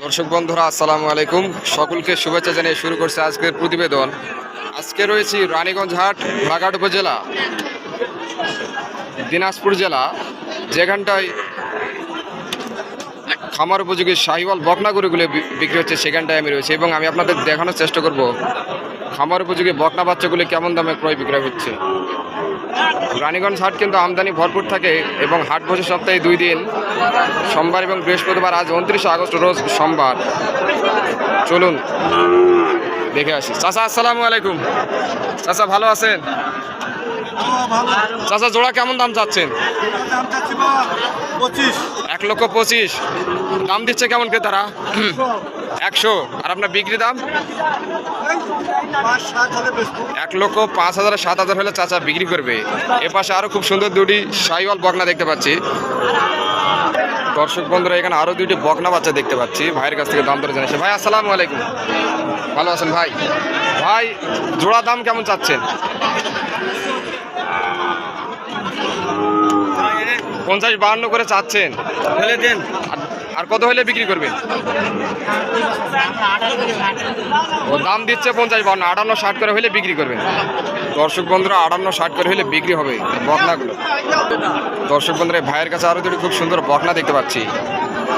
দর্শক বন্ধুরা আসসালামু আলাইকুম, সকলকে শুভেচ্ছা জানিয়ে শুরু করছে আজকের প্রতিবেদন। আজকে রয়েছি রানীগঞ্জ হাট, ঘোড়াঘাট উপজেলা, দিনাজপুর জেলা, যেখানটায় খামার উপযোগী শাহিওয়াল বকনা গরুগুলো বিক্রি হচ্ছে সেখানটায় আমি রয়েছি এবং আমি আপনাদের দেখানোর চেষ্টা করব খামার উপযোগী বকনা বাচ্চাগুলি কেমন দামে ক্রয় বিক্রয় হচ্ছে। রানীগঞ্জ হাট কিন্তু আমদানি ভরপুর থাকে এবং হাট বসে সপ্তাহে 2 দিন, সোমবার এবং বৃহস্পতিবার। আজ 29 আগস্ট রোজ সোমবার। চলুন দেখে আসি। চাচা আসসালামু আলাইকুম। চাচা ভালো আছেন? চাচা জোড়া কেমন দাম চাচ্ছেন? 1,25,000 দাম দিচ্ছে কেমন ক্রেতারা? 100। আর আপনার বিক্রি দাম 1,05,000 7,000 হলে চাচা বিক্রি করবে। এপাশে আরো খুব সুন্দর দুটি শাহিওয়াল বকনা দেখতে পাচ্ছি। দর্শক বন্ধুরা, এখানে আরো দুটি বকনা বাচ্চা দেখতে পাচ্ছি। ভাইয়ের কাছ থেকে দাম দরে জানিয়েছে। ভাই আসসালামু আলাইকুম। ভালো আছেন ভাই? ভাই জোড়া দাম কেমন চাচ্ছেন? 50-52 করে চাচ্ছেন। দেন। আর কত হলে বিক্রি করবেন? ও দাম দিচ্ছে 50-52, 58-60 করে হলে বিক্রি করবেন। দর্শক বন্ধুরা, 58-60 করে হলে বিক্রি হবে বকনাগুলো। দর্শক বন্ধুরা, ভাইয়ের কাছে আরো দুটি খুব সুন্দর বকনা দেখতে পাচ্ছি।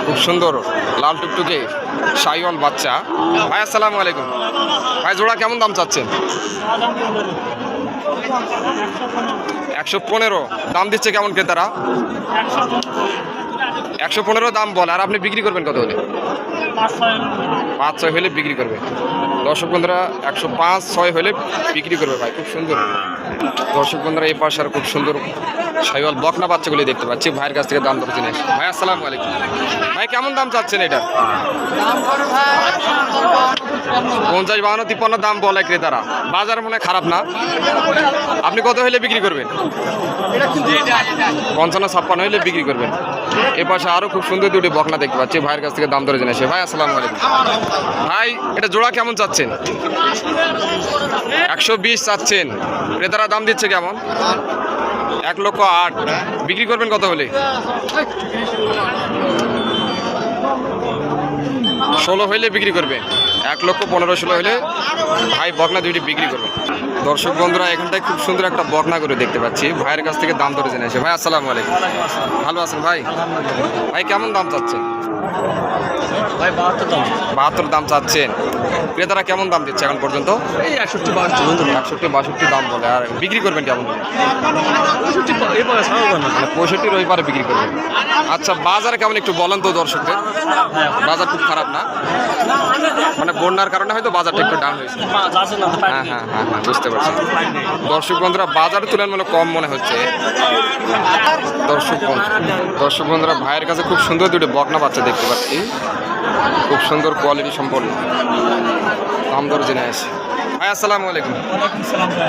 খুব সুন্দর লাল টুকটুকে শাহিওয়াল বাচ্চা। ভাই আসসালামু আলাইকুম। ভাই জোড়া কেমন দাম চাচ্ছেন? 115 দাম দিচ্ছে কেমন ক্রেতারা? 115 দাম বলে। আর আপনি বিক্রি করবেন কত হলে? 5-6 হলে বিক্রি করবে। দর্শক বন্ধুরা, 105-6 হলে বিক্রি করবে ভাই। খুব সুন্দর। দর্শক বন্ধুরা, এই পাশে আর খুব সুন্দর শাহিওয়াল বকনা বাচ্চাগুলি দেখতে পাচ্ছি। ভাইয়ের কাছ থেকে দাম দর জেনে। ভাই আসসালামু আলাইকুম। ভাই কেমন দাম চাচ্ছেন এটা? 50-52-53 দাম বলে ক্রেতারা। বাজার মনে খারাপ না। আপনি কত হলে বিক্রি করবেন? 55-56 হলে বিক্রি করবেন। এ পাশে আরো খুব সুন্দর দুটি বকনা দেখতে পাচ্ছি। ভাইয়ের কাছ থেকে দাম দরে জেনেছে। ভাই আসসালামু আলাইকুম। ভাই এটা জোড়া কেমন চাচ্ছেন? 120 চাচ্ছেন। ক্রেতারা দাম দিচ্ছে কেমন? 1,08,000 বিক্রি করবেন কত হলে? 16 হইলে বিক্রি করবেন। 1,15,16 হলে ভাই বকনা দুইটি বিক্রি করবেন। দর্শক বন্ধুরা, এখানটায় খুব সুন্দর একটা বকনা করে দেখতে পাচ্ছি। ভাইয়ের কাছ থেকে দাম ধরে জেনেছে। ভাই আসসালামু আলাইকুম। ভালো আছেন ভাই? ভাই কেমন দাম চাচ্ছেন? ভাই 72 দাম চাচ্ছেন। ক্রেতারা কেমন দাম দিচ্ছে এখন পর্যন্ত? 61-62 দাম বলে। আর বিক্রি করবেন কেমন? 65 রবিবারে বিক্রি করবেন। আচ্ছা, বাজার কেমন একটু বলেন তো দর্শকদের। বাজার খুব খারাপ না? মানে বন্যার কারণে হয়তো বাজারটা একটু ডাউন হয়েছে। হ্যাঁ, বুঝতে পারছি। দর্শক বন্ধুরা, বাজারের তুলনায় কম মনে হচ্ছে। দর্শক বন্ধুরা, ভাইয়ের কাছে খুব সুন্দর দুটো বকনা বাচ্চা দেখতে পাচ্ছি। খুব সুন্দর কোয়ালিটি সম্পন্ন। দাম দর জেনে আসি। ভাই আসসালামু আলাইকুম।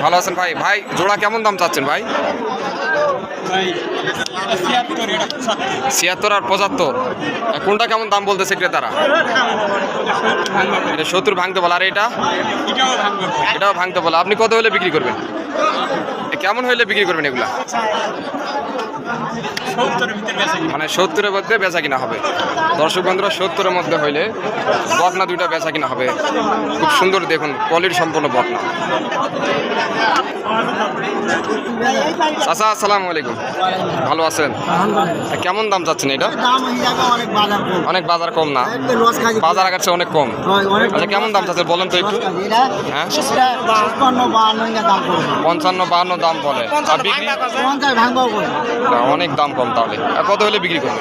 ভালো আছেন ভাই? ভাই জোড়া কেমন দাম চাচ্ছেন ভাই? 76 আর 75। কোনটা কেমন দাম বলতেছে ক্রেতারা? এটা 70 ভাঙতে বলে। আর এটাও ভাঙতে বলে। আপনি কত হলে বিক্রি করবেন? কেমন হইলে বিক্রি করবেন এগুলা? মানে 70-এর মধ্যে বেচা কিনা হবে। দর্শক বন্ধুরা, 70-এর মধ্যে হইলে বকনা দুইটা বেচা কিনা হবে। খুব সুন্দর দেখুন কোয়ালিটি সম্পন্ন বকনা। চাচা আসসালামু আলাইকুম। ভালো আছেন? কেমন দাম চাচ্ছেন এটা? অনেক বাজার কম না? বাজার আগের চেয়ে অনেক কম। আচ্ছা, কেমন দাম চাচ্ছেন বলেন তো একটু। হ্যাঁ, 55-52 দাম বলে। আর বিক্রি? অনেক দাম কম। তাহলে কত হলে বিক্রি করবে?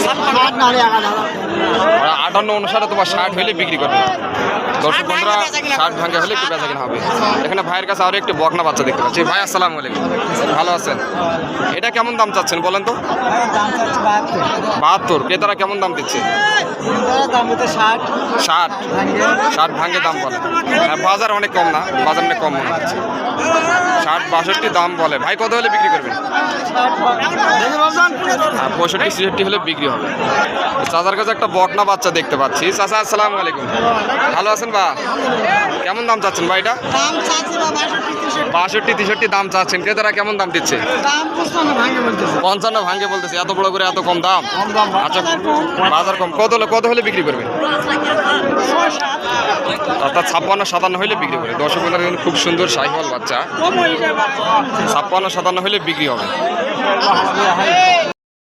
58-59 তোমার 60 হলে বিক্রি করবে। দর্শক বন্ধুরা, 60 ভাঙা হলে একটু বেচা কিনা হবে। এখানে ভাইয়ের কাছে আরো একটি বকনা বাচ্চা দেখতে পাচ্ছি। ভাই আসসালামু আলাইকুম। ভালো আছেন? এটা কেমন দাম চাচ্ছেন বলেন তো? 72। ক্রেতারা কেমন দাম দিচ্ছে? 60 ভাঙে দাম বলে। বাজার অনেক কম না? বাজার অনেক কম মনে হচ্ছে। 60-62 দাম বলে। ভাই কত হলে বিক্রি করবেন? 65-66 হলে বিক্রি হবে। চাচার কাছে একটা বকনা বাচ্চা দেখতে পাচ্ছি। চাচা আসসালামু আলাইকুম, ভালো আছেন বা? কেমন দাম চাচ্ছেন ভাই এটা? 62-63 দাম চাচ্ছেন, ক্রেতারা কেমন দাম দিচ্ছে? 55 ভাঙ্গে বলতেছে। এত বড় করে এত কম দাম? আচ্ছা, বাজার কম। কত হলে বিক্রি করবেন? অর্থাৎ 56-57 হলে বিক্রি করে। দর্শক বন্ধুরা কিন্তু খুব সুন্দর শাহিওয়াল বাচ্চা, 56-57 হলে বিক্রি হবে।